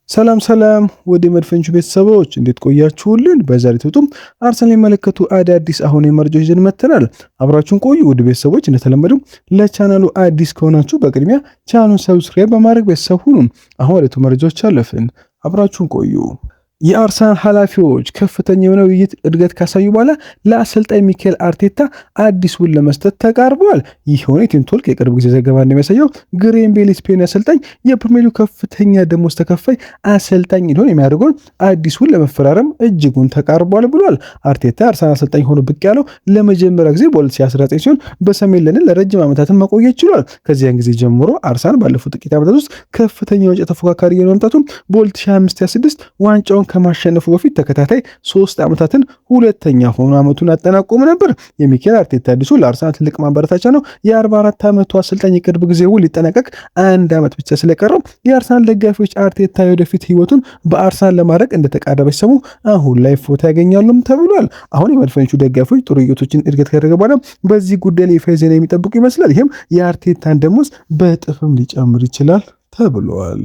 ሰላም ወደ መድፈንቹ ቤተሰቦች እንዴት ቆያችሁልን? በዛሬ ትውጡም አርሰናል የሚመለከቱ አዳዲስ አሁን መረጃዎች ይዘን መጥተናል። አብራችሁን ቆዩ። ውድ ቤተሰቦች እንደተለመደው ለቻናሉ አዲስ ከሆናችሁ በቅድሚያ ቻናሉን ሰብስክራይብ በማድረግ ቤተሰብ ሁኑ። አሁን ወደ መረጃዎች አለፍን። አብራችሁን ቆዩ። የአርሰናል ኃላፊዎች ከፍተኛ የሆነ ውይይት እድገት ካሳዩ በኋላ ለአሰልጣኝ ሚካኤል አርቴታ አዲስ ውል ለመስጠት ተቃርበዋል። ይህ ሆነ ቲም ቶክ የቅርብ ጊዜ ዘገባ እንደሚያሳየው ግሬም ቤል ስፔን አሰልጣኝ የፕሪሚየር ሊግ ከፍተኛ ደሞዝ ተከፋይ አሰልጣኝ እንዲሆን የሚያደርገውን አዲስ ውል ለመፈራረም እጅጉን ተቃርበዋል ብሏል። አርቴታ አርሰናል አሰልጣኝ ሆኖ ብቅ ያለው ለመጀመሪያ ጊዜ በ2019 ሲሆን በሰሜን ለንደን ለረጅም ዓመታትን መቆየት ችሏል። ከዚያን ጊዜ ጀምሮ አርሰናል ባለፉት ጥቂት ዓመታት ውስጥ ከፍተኛ ዋንጫ ተፎካካሪ የሆነ በ2025/26 ዋንጫውን ከማሸነፉ በፊት ተከታታይ 3 ዓመታትን ሁለተኛ ሆኖ ዓመቱን አጠናቆም ነበር። የሚካኤል አርቴታ አዲሱ ለአርሰናል ትልቅ ማበረታቻ ነው። የ44 ዓመቱ አሰልጣኝ የቅርብ ጊዜ ውል ሊጠናቀቅ 1 ዓመት ብቻ ስለቀረው የአርሰናል ደጋፊዎች አርቴታ የወደፊት ህይወቱን በአርሰናል ለማድረግ እንደተቃረበ ሲሰሙ አሁን ላይ ፎታ ያገኛሉም ተብሏል። አሁን የመድፈኞቹ ደጋፊዎች ጥሩ እድገቶችን እድገት ካደረገ በኋላ በዚህ ጉዳይ ላይ ይፋ ዜና የሚጠብቁ ይመስላል። ይህም የአርቴታን ደሞዝ በእጥፍም ሊጨምር ይችላል ተብሏል።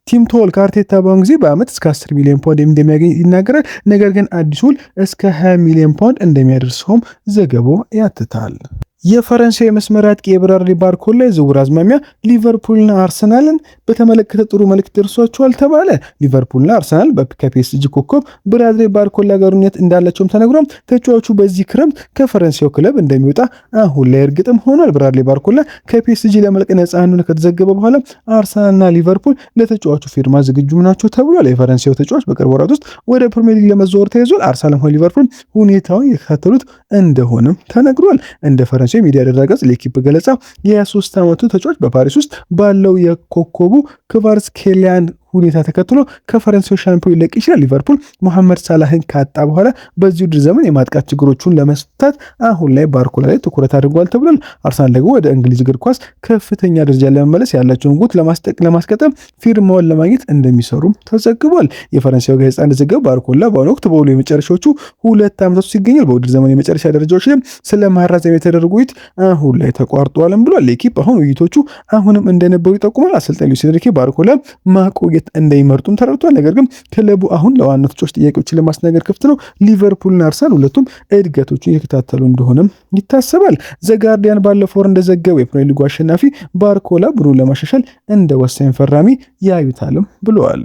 ቲም ቶክ አርቴታ በአሁኑ ጊዜ በዓመት እስከ 10 ሚሊዮን ፓውንድ እንደሚያገኝ ይናገራል። ነገር ግን አዲሱ ውል እስከ 20 ሚሊዮን ፓውንድ እንደሚያደርሰውም ዘገባው ያትታል። የፈረንሳይ መስመር አጥቂ የብራድሊ ባርኮላ የዝውውር አዝማሚያ ሊቨርፑልና አርሰናልን በተመለከተ ጥሩ መልእክት ደርሷቸዋል ተባለ። ሊቨርፑልና አርሰናል ከፒኤስጂ ኮከብ ብራድሊ ባርኮላ ጋር ግንኙነት እንዳላቸውም ተነግሯል። ተጫዋቹ በዚህ ክረምት ከፈረንሳዩ ክለብ እንደሚወጣ አሁን ላይ እርግጥም ሆኗል። ብራድሊ ባርኮላ ከፒኤስጂ ለመልቀቅ ነፃ እንደሆነ ከተዘገበ በኋላ አርሰናልና ሊቨርፑል ለተጫዋቹ ፊርማ ዝግጁ ናቸው ተብሏል። የፈረንሳዩ ተጫዋች በቅርብ ወራት ውስጥ ወደ ፕሪሚየር ሊግ ለመዘዋወር ተይዟል። አርሰናልም ሆነ ሊቨርፑል ሁኔታውን የተከታተሉት እንደሆነም ተነግሯል። እንደ ፈረንሳይ ሚዲያ ድረገጽ ለኢኪፕ ገለጻ የ23 ዓመቱ ተጫዋች በፓሪስ ውስጥ ባለው የኮከቡ ክቫራትስኬሊያን ሁኔታ ተከትሎ ከፈረንሳይ ሻምፒዮን ሊለቅ ይችላል። ሊቨርፑል መሐመድ ሳላህን ካጣ በኋላ በዚህ ውድድር ዘመን የማጥቃት ችግሮቹን ለመፍታት አሁን ላይ ባርኮላ ላይ ትኩረት አድርጓል ተብሏል። አርሰናል ደግሞ ወደ እንግሊዝ እግር ኳስ ከፍተኛ ደረጃ ለመመለስ ያላቸውን ጉት ለማስቀጠል ፊርማውን ለማግኘት እንደሚሰሩም ተዘግቧል። የፈረንሳዩ ጋዜጣ እንደዘገበው ባርኮላ በአሁኑ ወቅት በሁሉ የመጨረሻዎቹ 2 ዓመታት ውስጥ ይገኛል። በውድድር ዘመን የመጨረሻ ደረጃዎች ላይ ስለ ማራዘም የተደረጉ ውይይት አሁን ላይ ተቋርጧልም ብሏል። ለኢኪፕ አሁን ውይይቶቹ አሁንም እንደነበሩ ይጠቁማል። አሰልጣኝ ሉዊስ ኤንሪኬ ባርኮላ ማቆየት እንደሚመርጡም ተረድቷል። ነገር ግን ክለቡ አሁን ለዋና ተጫዋች ጥያቄዎችን ለማስተናገድ ክፍት ነው። ሊቨርፑልና አርሰናል ሁለቱም እድገቶችን እየተከታተሉ እንደሆነም ይታሰባል። ዘጋርዲያን ባለፈው ወር እንደዘገበው የፕሪሚየር ሊጉ አሸናፊ ባርኮላ ቡድኑን ለማሻሻል እንደ ወሳኝ ፈራሚ ያዩታልም ብለዋል።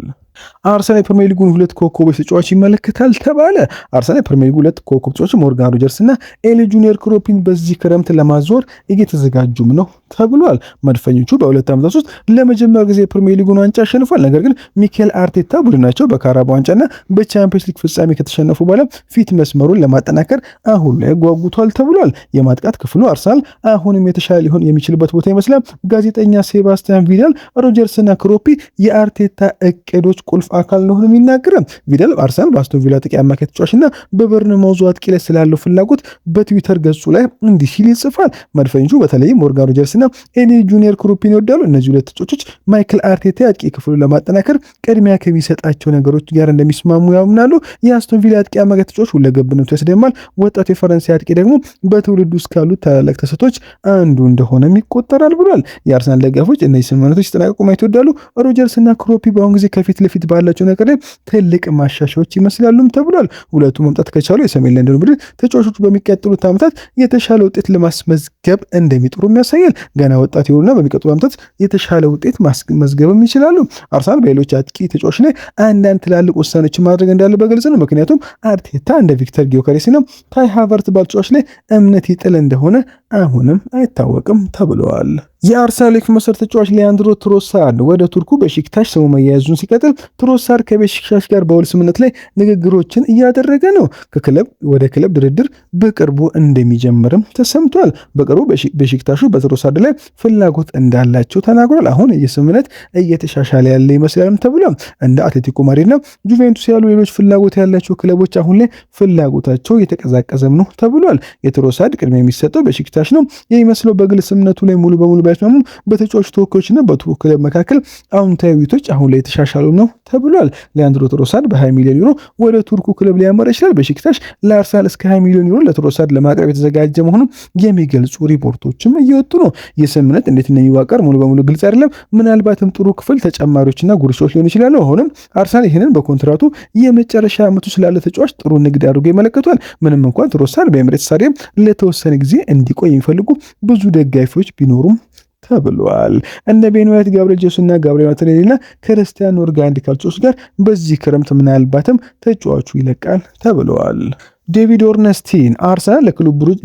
አርሰናል የፕሪሚየር ሊጉን 2 ኮከቦች ተጫዋች ይመለከታል ተባለ። አርሰናል የፕሪሚየር ሊጉ 2 ኮከብ ተጫዋች ሞርጋን ሮጀርስ እና ኤሊ ጁኒየር ክሮፒን በዚህ ክረምት ለማዞር እየተዘጋጁም ነው ተብሏል። መድፈኞቹ በ2 ዓመታት ውስጥ ለመጀመሪያ ጊዜ የፕሪሚየር ሊጉን ዋንጫ አሸንፏል። ነገር ግን ሚካኤል አርቴታ ቡድናቸው በካራባ ዋንጫና በቻምፒየንስ ሊግ ፍጻሜ ከተሸነፉ በኋላ ፊት መስመሩን ለማጠናከር አሁን ላይ ጓጉቷል ተብሏል። የማጥቃት ክፍሉ አርሰናል አሁንም የተሻለ ሊሆን የሚችልበት ቦታ ይመስላል። ጋዜጠኛ ሴባስቲያን ቪዳል ሮጀርስና ክሮፒ የአርቴታ እቅዶች ቁልፍ አካል ነው የሚናገረው። ቪዳል አርሰናል በአስቶን ቪላ ጥቂ አማካይ ተጫዋችና በበርንማውዝ አጥቂ ላይ ስላለው ፍላጎት በትዊተር ገጹ ላይ እንዲህ ሲል ይጽፋል። መድፈኞቹ በተለይም ሞርጋን ሮጀርስና ኤሊ ጁኒየር ክሮፒን ይወዳሉ። እነዚህ 2 ተጫዋቾች ማይክል አርቴታ አጥቂ ክፍሉን ለማጠናከር ቅድሚያ ከሚሰጣቸው ነገሮች ጋር እንደሚስማሙ ያምናሉ። የአስቶን ቪላ አጥቂ አማካይ ተጫዋች ሁለገብነቱ ያስደማል። ወጣቱ የፈረንሳይ አጥቂ ደግሞ በትውልዱ ውስጥ ካሉት ታላላቅ ተሰጦች አንዱ እንደሆነም ይቆጠራል ብሏል። የአርሰናል ደጋፊዎች እነዚህ ስምምነቶች ሲጠናቀቁ ማየት ይወዳሉ። ሮጀርስና ክሮፒ በአሁኑ ጊዜ ከፊት ለፊት ባላቸው ነገር ላይ ትልቅ ማሻሻያዎች ይመስላሉም ተብሏል። ሁለቱ መምጣት ከቻሉ የሰሜን ለንደን ቡድን ተጫዋቾቹ በሚቀጥሉት ዓመታት የተሻለ ውጤት ለማስመዝገብ እንደሚጥሩም ያሳያል። ገና ወጣት የሆኑና በሚቀጥሉት ዓመታት የተሻለ ውጤት ማስመዝገብም ይችላሉ። አርሰናል በሌሎች አጥቂ ተጫዋቾች ላይ አንዳንድ ትላልቅ ውሳኔዎችን ማድረግ እንዳለ በግልጽ ነው። ምክንያቱም አርቴታ እንደ ቪክተር ጊዮከሬስና ካይ ሃቨርት ባሉ ተጫዋቾች ላይ እምነት ይጥል እንደሆነ አሁንም አይታወቅም ተብለዋል። የአርሰናል የክንፍ መስመር ተጫዋች ሊያንድሮ ትሮሳርድ ወደ ቱርኩ በሺክታሽ ስሙ መያያዙን ሲቀጥል ትሮሳርድ ከቤሺክታሽ ጋር በውል ስምምነት ላይ ንግግሮችን እያደረገ ነው። ከክለብ ወደ ክለብ ድርድር በቅርቡ እንደሚጀምርም ተሰምቷል። በቅርቡ ቤሺክታሹ በትሮሳርድ ላይ ፍላጎት እንዳላቸው ተናግሯል። አሁን የስምምነት እየተሻሻለ ያለ ይመስላልም ተብሏል። እንደ አትሌቲኮ ማድሪድና ጁቬንቱስ ያሉ ሌሎች ፍላጎት ያላቸው ክለቦች አሁን ላይ ፍላጎታቸው እየተቀዛቀዘም ነው ተብሏል። የትሮሳርድ ቅድሚያ የሚሰጠው በሺክታሽ በሽክታሽ ነው የሚመስለው። በግል ስምነቱ ላይ ሙሉ በሙሉ ባይስማሙ በተጫዋቹ ተወካዮችና በቱርክ ክለብ መካከል አዎንታዊ ውይይቶች አሁን ላይ የተሻሻሉ ነው ተብሏል። ሊያንድሮ ትሮሳርድ በ20 ሚሊዮን ዩሮ ወደ ቱርኩ ክለብ ሊያመራ ይችላል። በሽክታሽ ለአርሰናል እስከ 20 ሚሊዮን ዩሮ ለትሮሳርድ ለማቅረብ የተዘጋጀ መሆኑን የሚገልጹ ሪፖርቶችም እየወጡ ነው። የስምምነት እንዴት እንደሚዋቀር ሙሉ በሙሉ ግልጽ አይደለም። ምናልባትም ጥሩ ክፍል ተጨማሪዎችና ጉርሻዎች ሊሆኑ ይችላሉ። አሁንም አርሰናል ይህንን በኮንትራቱ የመጨረሻ ዓመቱ ስላለ ተጫዋች ጥሩ ንግድ አድርጎ ይመለከቷል። ምንም እንኳን ትሮሳርድ በኤምሬትስ ስታዲየም ለተወሰነ ጊዜ እንዲቆይ የሚፈልጉ ብዙ ደጋፊዎች ቢኖሩም ተብሏል። እንደ ቤን ዋይት፣ ጋብሪኤል ጄሱስ እና ጋብሪኤል ማርቲኔሊና ክርስቲያን ኖርጋንዲ ካልቾስ ጋር በዚህ ክረምት ምናልባትም ተጫዋቹ ይለቃል ተብሏል። ዴቪድ ኦርነስቲን አርሰናል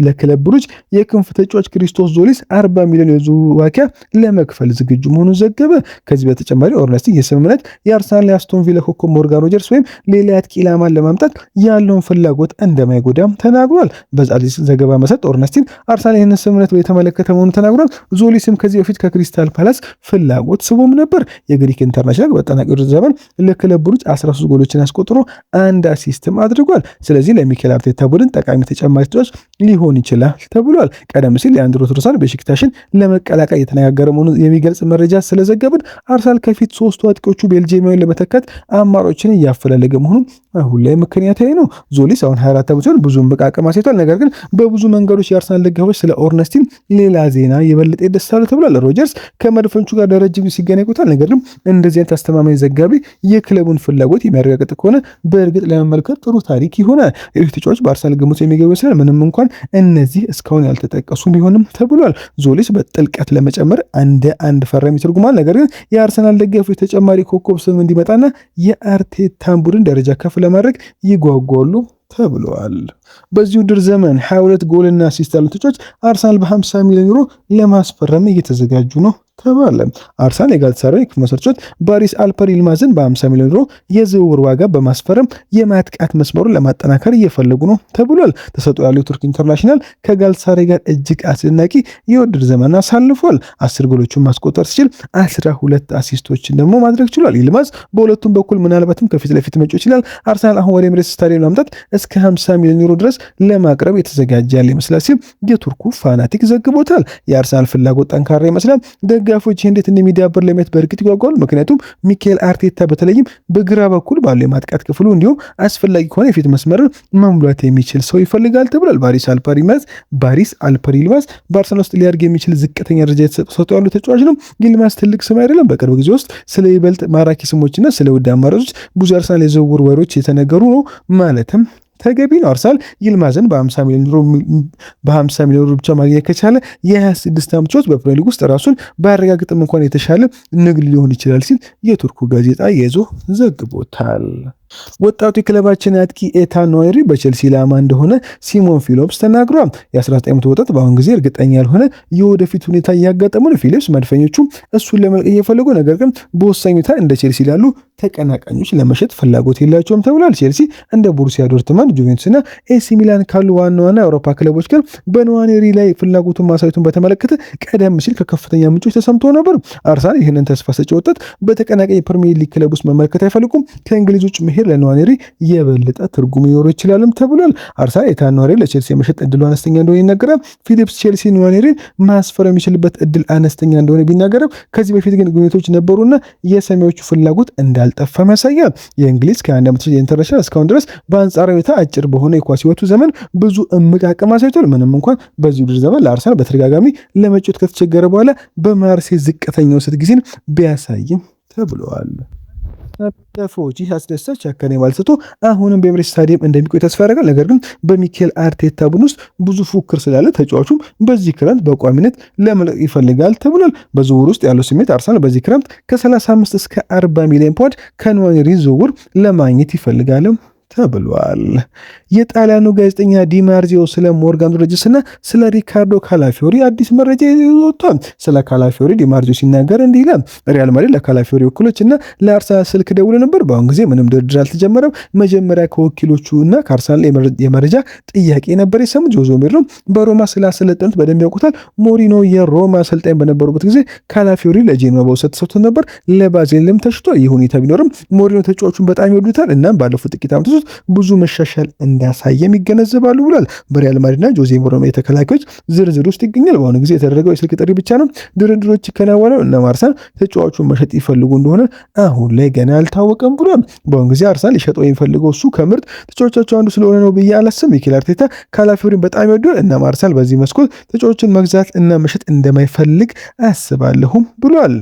ለክለብ ብሩጅ የክንፍ ተጫዋች ክሪስቶስ ዞሊስ 40 ሚሊዮን የዝውውር ዋጋ ለመክፈል ዝግጁ መሆኑን ዘገበ። ከዚህ በተጨማሪ ኦርነስቲን የስምምነት የአርሰናል የአስቶን ቪላ ኮከብ ሞርጋን ሮጀርስ ወይም ሌላ አጥቂ ኢላማን ለማምጣት ያለውን ፍላጎት እንደማይጎዳም ተናግሯል። በዚህ ዘገባ መሰረት ኦርነስቲን አርሰናል ይህንን ስምምነት የተመለከተ መሆኑን ተናግሯል። ዞሊስም ከዚህ በፊት ከክሪስታል ፓላስ ፍላጎት ስቦም ነበር። የግሪክ ኢንተርናሽናል በጠናቀሩ ዘመን ለክለብ ብሩጅ 13 ጎሎችን አስቆጥሮ አንድ አሲስትም አድርጓል። ስለዚህ ለሚኬል አርቴታ ቡድን ጠቃሚ ተጨማሪ ተጫዋች ሊሆን ይችላል ተብሏል። ቀደም ሲል ሊያንድሮ ትሮሳርድ በሽክታሽን ለመቀላቀል የተነጋገረ መሆኑን የሚገልጽ መረጃ ስለዘገብን አርሰናል ከፊት ሶስቱ አጥቂዎቹ ቤልጂየማዊን ለመተካት አማራጮችን እያፈላለገ መሆኑን አሁን ላይ ምክንያታዊ ነው። ዞሊስ አሁን 24 ዓመት ሲሆን ብዙ መቃቀም አሳይቷል። ነገር ግን በብዙ መንገዶች የአርሰናል ደጋፊዎች ስለ ኦርነስቲን ሌላ ዜና የበለጠ ይደሳሉ ተብሏል። ሮጀርስ ከመድፈኞቹ ጋር ለረጅም ሲገናኝ ቆይቷል። ነገር ግን እንደዚህ አይነት አስተማማኝ ዘጋቢ የክለቡን ፍላጎት የሚያረጋግጥ ከሆነ በእርግጥ ለመመልከት ጥሩ ታሪክ ይሆናል። ተጫዋች በአርሰናል ግምት የሚገቡ ይችላል። ምንም እንኳን እነዚህ እስካሁን ያልተጠቀሱ ቢሆንም ተብሏል። ዞሊስ በጥልቀት ለመጨመር አንድ ፈራሚ ይተርጉማል። ነገር ግን የአርሰናል ደጋፊዎች ተጨማሪ ኮከብ ስም እንዲመጣና የአርቴታን ቡድን ደረጃ ከፍ ለማድረግ ይጓጓሉ ተብሏል። በዚህ ውድድር ዘመን 22 ጎልና አሲስት ያለው ተጫዋች አርሰናል በ50 ሚሊዮን ዩሮ ለማስፈረም እየተዘጋጁ ነው ተባለ። አርሰናል የጋላታሳራይ ክፍል መስራቾች ባሪስ አልፐር ይልማዝን በ50 ሚሊዮን ዩሮ የዝውውር ዋጋ በማስፈረም የማጥቃት መስመሩን ለማጠናከር እየፈለጉ ነው ተብሏል። ተሰጥኦ ያለው ቱርክ ኢንተርናሽናል ከጋላታሳራይ ጋር እጅግ አስደናቂ የውድድር ዘመን አሳልፏል። 10 ጎሎችን ማስቆጠር ሲችል 12 አሲስቶችን ደግሞ ማድረግ ችሏል። ይልማዝ በሁለቱም በኩል ምናልባትም ከፊት ለፊት መጮ ይችላል። አርሰናል አሁን ወደ ኤምሬትስ ስታዲየም ለማምጣት እስከ 50 ሚሊዮን ዩሮ ድረስ ለማቅረብ የተዘጋጀ ያለ ይመስላል ሲል የቱርኩ ፋናቲክ ዘግቦታል። የአርሰናል ፍላጎት ጠንካራ ይመስላል። ደጋፊዎች እንዴት እንደሚዳበር ለማየት በእርግጥ ይጓጓሉ። ምክንያቱም ሚኬል አርቴታ በተለይም በግራ በኩል ባለው የማጥቃት ክፍሉ እንዲሁም አስፈላጊ ከሆነ የፊት መስመርን መሙላት የሚችል ሰው ይፈልጋል ተብሏል። ባሪስ አልፐር ይልማዝ በአርሰናል ውስጥ ሊያድግ የሚችል ዝቅተኛ ደረጃ የተሰጠው ያለው ተጫዋች ነው። ይልማዝ ትልቅ ስም አይደለም። በቅርብ ጊዜ ውስጥ ስለ ይበልጥ ማራኪ ስሞችና ስለ ውድ አማራጮች ብዙ አርሰናል የዝውውር ወሬዎች የተነገሩ ነው ማለትም ተገቢ ነው። አርሰናል ይልማዝን በ50 ሚሊዮን ዩሮ ብቻ ማግኘት ከቻለ የ26 ዓመት ተጫዋች በፕሪሚየር ሊግ ውስጥ ራሱን ባያረጋግጥም እንኳን የተሻለ ንግድ ሊሆን ይችላል ሲል የቱርኩ ጋዜጣ ይዞ ዘግቦታል። ወጣቱ የክለባችን አጥቂ ኤታን ንዋኔሪ በቼልሲ ኢላማ እንደሆነ ሲሞን ፊሊፕስ ተናግሯል። የ19 ዓመቱ ወጣት በአሁን ጊዜ እርግጠኛ ያልሆነ የወደፊት ሁኔታ እያጋጠመ ነው። ፊሊፕስ መድፈኞቹ እሱን ለመልቀቅ እየፈለጉ ነገር ግን በወሳኝ ሁኔታ እንደ ቼልሲ ላሉ ተቀናቃኞች ለመሸጥ ፍላጎት የላቸውም ተብሏል። ቼልሲ እንደ ቦሩሲያ ዶርትመንድ፣ ጁቬንቱስና ኤሲ ሚላን ካሉ ዋና የአውሮፓ ክለቦች ጋር በንዋኔሪ ላይ ፍላጎቱን ማሳየቱን በተመለከተ ቀደም ሲል ከከፍተኛ ምንጮች ተሰምቶ ነበር። አርሰናል ይህንን ተስፋ ሰጪ ወጣት በተቀናቃኝ የፕሪሚየር ሊግ ክለብ ውስጥ መመልከት አይፈልጉም። ከእንግሊዝ ውጭ መሄድ ለንዋኔሪ የበለጠ ትርጉም ይኖረው ይችላልም ተብሏል። አርሰናል ኤታን ንዋኔሪ ለቼልሲ የመሸጥ እድሉ አነስተኛ እንደሆነ ይነገራል። ፊሊፕስ ቼልሲ ንዋኔሪን ማስፈረም የሚችልበት እድል አነስተኛ እንደሆነ ቢናገርም ከዚህ በፊት ግን ግንኙነቶች ነበሩና የሰማዮቹ ፍላጎት እንዳልጠፋም ያሳያል። የእንግሊዝ ከአንድ ዓመት ኢንተርናሽናል እስካሁን ድረስ በአንጻራዊ ሁኔታ አጭር በሆነ የኳስ ሕይወቱ ዘመን ብዙ እምቅ አቅም አሳይቷል። ምንም እንኳን በዚህ ውድድር ዘመን ለአርሰናል በተደጋጋሚ ለመጫወት ከተቸገረ በኋላ በማርሴ ዝቅተኛው ስት ጊዜን ቢያሳይም ተብለዋል። ተፎጂ አስደሳች ያከነ ማልሰቶ አሁንም በኤምሬትስ ስታዲየም እንደሚቆይ ተስፋ ያደርጋል። ነገር ግን በሚኬል አርቴታ ቡድን ውስጥ ብዙ ፉክክር ስላለ ተጫዋቹም በዚህ ክረምት በቋሚነት ለመልቀቅ ይፈልጋል ተብሏል። በዝውውር ውስጥ ያለው ስሜት አርሰናል በዚህ ክረምት ከ35 እስከ 40 ሚሊዮን ፓውንድ ከንዋኔሪ ዝውውር ለማግኘት ይፈልጋል ተብሏል። የጣሊያኑ ጋዜጠኛ ዲማርዚዮ ስለ ሞርጋን ሮጀርስ እና ስለ ሪካርዶ ካላፊዮሪ አዲስ መረጃ ይወጣል። ስለ ካላፊዮሪ ዲማርዚዮ ሲናገር እንዲህ ይላል። ሪያል ማድሪድ ለካላፊዮሪ ወኪሎች እና ለአርሰናል ስልክ ደውሎ ነበር። በአሁን ጊዜ ምንም ድርድር አልተጀመረም። መጀመሪያ ከወኪሎቹ እና ከአርሰናል የመረጃ ጥያቄ ነበር የሰሙት። ጆዜ ሞሪኖ በሮማ ስላሰለጠኑት በደንብ ያውቁታል። ሞሪኖ የሮማ አሰልጣኝ በነበሩበት ጊዜ ካላፊዮሪ ለጄኖዋ በውሰት ተሰጥቶ ነበር። ለባዜልም ተሽጧል። ይህ ሁኔታ ቢኖርም ሞሪኖ ተጫዋቹን በጣም ይወዱታል። እናም ባለፉት ጥቂት ዓመታት ብዙ መሻሻል እንዳሳየም ይገነዘባሉ ብሏል። በሪያል ማድሪድና ጆዜ ሞሪኒዮ የተከላካዮች ዝርዝር ውስጥ ይገኛል። በአሁኑ ጊዜ የተደረገው የስልክ ጥሪ ብቻ ነው ድርድሮች ይከናወናሉ እና አርሰናል ተጫዋቹን መሸጥ ይፈልጉ እንደሆነ አሁን ላይ ገና አልታወቀም ብሏል። በአሁኑ ጊዜ አርሰናል ሊሸጠው የሚፈልገው እሱ ከምርጥ ተጫዋቾቻቸው አንዱ ስለሆነ ነው ብዬ አላስብም። ሚኬል አርቴታ ካላፊዮሪን በጣም ይወደዋል እና አርሰናል በዚህ መስኮት ተጫዋቾችን መግዛት እና መሸጥ እንደማይፈልግ አስባለሁም ብሏል።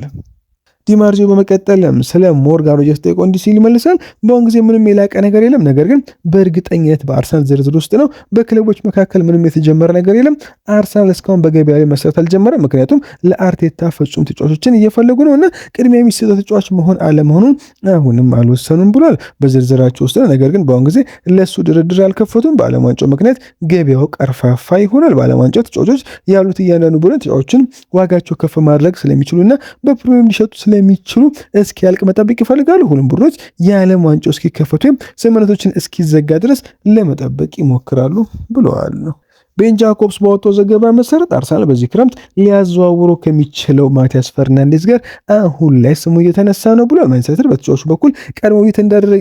ዲማርዚዮ በመቀጠልም ስለ ሞርጋን ሮጀርስ ጠይቆ እንዲህ ሲል ይመልሳል። በአሁን ጊዜ ምንም የላቀ ነገር የለም፣ ነገር ግን በእርግጠኝነት በአርሰናል ዝርዝር ውስጥ ነው። በክለቦች መካከል ምንም የተጀመረ ነገር የለም። አርሰናል እስካሁን በገበያ ላይ መስራት አልጀመረም፣ ምክንያቱም ለአርቴታ ፍጹም ተጫዋቾችን እየፈለጉ ነው እና ቅድሚያ የሚሰጠው ተጫዋች መሆን አለመሆኑን አሁንም አልወሰኑም ብሏል። በዝርዝራቸው ውስጥ ነው፣ ነገር ግን በአሁን ጊዜ ለእሱ ድርድር አልከፈቱም። በዓለም ዋንጫው ምክንያት ገበያው ቀርፋፋ ይሆናል። በዓለም ዋንጫው ተጫዋቾች ያሉት እያንዳንዱ ቡድን ተጫዋቾችን ዋጋቸው ከፍ ማድረግ ስለሚችሉና በፕሪሚየም ሊሸጡ ስለሚችሉ እስኪያልቅ መጠበቅ ይፈልጋሉ። ሁሉም ቡድኖች የዓለም ዋንጫው እስኪከፈቱ ወይም ስምምነቶችን እስኪዘጋ ድረስ ለመጠበቅ ይሞክራሉ ብለዋል ነው። ቤን ጃኮብስ ባወጣው ዘገባ መሰረት አርሰናል በዚህ ክረምት ሊያዘዋውሩ ከሚችለው ማቲያስ ፈርናንዴዝ ጋር አሁን ላይ ስሙ እየተነሳ ነው ብሏል። ማንቸስተር በተጫዋቹ በኩል ቀድሞ ውይይት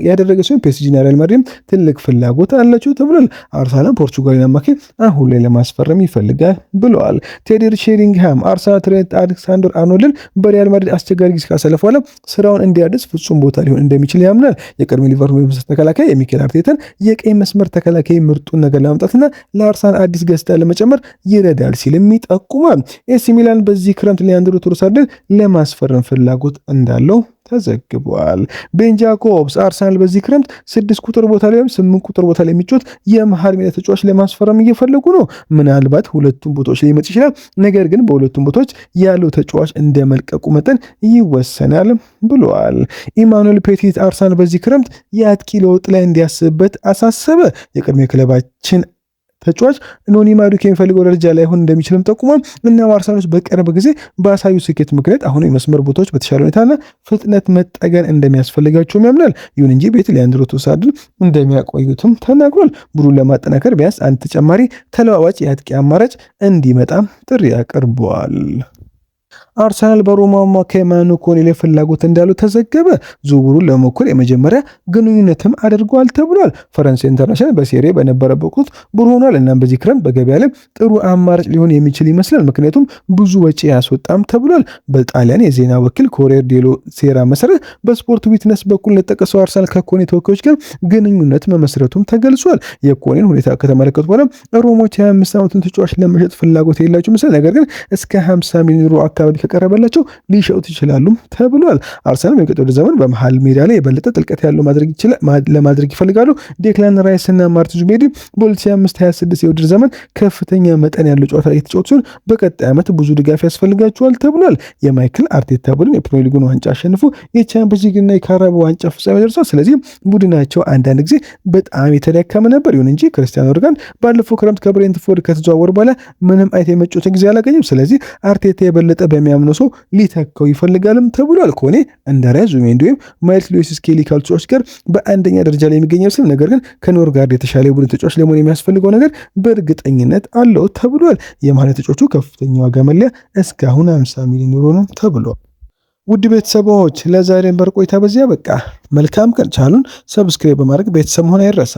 ያደረገ ሲሆን ፒኤስጂና ሪያል ማድሪድ ትልቅ ፍላጎት አላቸው ተብሏል። አርሰናል ፖርቹጋልን አማካይ አሁን ላይ ለማስፈረም ይፈልጋል ብለዋል። ቴዲ ሼሪንግሃም አርሰናል ትሬንት አሌክሳንደር አርኖልድን በሪያል ማድሪድ አስቸጋሪ ጊዜ ካሳለፈ በኋላ ስራውን እንዲያድስ ፍጹም ቦታ ሊሆን እንደሚችል ያምናል። የቀድሞ ሊቨርፑል ተከላካይ የሚኬል አርቴታን የቀኝ መስመር ተከላካይ ምርጡን ነገር ለማምጣትና ለአርሰናል አዲስ ገዝታ ለመጨመር ይረዳል ሲልም ይጠቁማል። ኤሲ ሚላን በዚህ ክረምት ሊያንድሮ ትሮሳርድን ለማስፈረም ፍላጎት እንዳለው ተዘግቧል። ቤን ጃኮብስ አርሰናል በዚህ ክረምት 6 ቁጥር ቦታ ላይ ወይም 8 ቁጥር ቦታ ላይ የሚጫወት የመሃል ሜዳ ተጫዋች ለማስፈረም እየፈለጉ ነው። ምናልባት ሁለቱም ቦታዎች ሊመጣ ይችላል፣ ነገር ግን በሁለቱም ቦታዎች ያለው ተጫዋች እንደመልቀቁ መጠን ይወሰናል ብለዋል። ኢማኑኤል ፔቲት አርሰናል በዚህ ክረምት የአጥቂ ለውጥ ላይ እንዲያስብበት አሳሰበ። የቀድሞ ክለባችን ተጫዋች ኖኒ ማዱኬ የሚፈልገው ደረጃ ላይ ሆን እንደሚችልም ጠቁሟል። እና አርሰናሎች በቅርብ ጊዜ በአሳዩ ስኬት ምክንያት አሁን የመስመር ቦታዎች በተሻለ ሁኔታና ፍጥነት መጠገን እንደሚያስፈልጋቸውም ያምናል። ይሁን እንጂ ቤት ሊያንድሮ ትሮሳርድን እንደሚያቆዩትም ተናግሯል። ቡድኑን ለማጠናከር ቢያንስ አንድ ተጨማሪ ተለዋዋጭ የአጥቂ አማራጭ እንዲመጣ ጥሪ አቅርበዋል። አርሰናል በሮማ አማካይ ማኑ ኮኔ ላይ ፍላጎት እንዳለው ተዘገበ። ዝውውሩን ለመሞከር የመጀመሪያ ግንኙነትም አድርጓል ተብሏል። ፈረንሳይ ኢንተርናሽናል በሴሪ በነበረበት ወቅት ብሩ ሆኗል እና በዚህ ክረምት በገበያ ላይ ጥሩ አማራጭ ሊሆን የሚችል ይመስላል፣ ምክንያቱም ብዙ ወጪ ያስወጣም ተብሏል። በጣሊያን የዜና ወኪል ኮሪየር ዴሎ ሴራ መሰረት በስፖርት ዊትነስ በኩል ለጠቀሰው አርሰናል ከኮኔ ተወካዮች ጋር ግንኙነት መመስረቱም ተገልጿል። የኮኔን ሁኔታ ከተመለከቱ በኋላ ሮሞች 25 ዓመቱን ተጫዋች ለመሸጥ ፍላጎት የሌላቸው ምስል፣ ነገር ግን እስከ 50 ሚሊዮን ዩሮ አካባቢ ከቀረበላቸው ሊሸጡት ይችላሉ ተብሏል። አርሰናል የቀጣዩ ዘመን በመሃል ሜዳ ላይ የበለጠ ጥልቀት ያለው ለማድረግ ይፈልጋሉ። ዴክላን ራይስ እና ማርቲን ዙቢሜንዲ በ2025/26 የውድድር ዘመን ከፍተኛ መጠን ያለው ጨዋታ የተጫወቱ ሲሆን በቀጣይ ዓመት ብዙ ድጋፍ ያስፈልጋቸዋል ተብሏል። የማይክል አርቴታ ቡድን የፕሪሚየር ሊጉን ዋንጫ አሸንፎ የቻምፒየንስ ሊግ እና የካራቦ ዋንጫ ፍጻሜ ደርሷል። ስለዚህ ቡድናቸው አንዳንድ ጊዜ በጣም የተዳከመ ነበር። ይሁን እንጂ ክርስቲያኖ ሮናልዶ ባለፈው ክረምት ከብሬንትፎርድ ከተዘዋወሩ በኋላ ምንም አይነት የመጫወቻ ጊዜ አላገኘም። ስለዚህ አርቴታ የበለጠ በሚያምነው ሰው ሊተካው ይፈልጋልም ተብሏል። ኮኔ እንደ ራያ ዙቢሜንዲ ወይም ማይልስ ሉዊስ ስኬሊ ካሉ ተጫዋቾች ጋር በአንደኛ ደረጃ ላይ የሚገኘው ስም፣ ነገር ግን ከኖርጋርድ የተሻለ የቡድን ተጫዋች ለመሆን የሚያስፈልገው ነገር በእርግጠኝነት አለው ተብሏል። የመሃል ተጫዋቹ ከፍተኛ ዋጋ መለያ እስካሁን 50 ሚሊዮን ዩሮ ነው ተብሏል። ውድ ቤተሰቦች ለዛሬ ነበር ቆይታ በዚያ በቃ። መልካም ቀን። ቻሉን ሰብስክራይብ በማድረግ ቤተሰብ መሆን አይረሳ።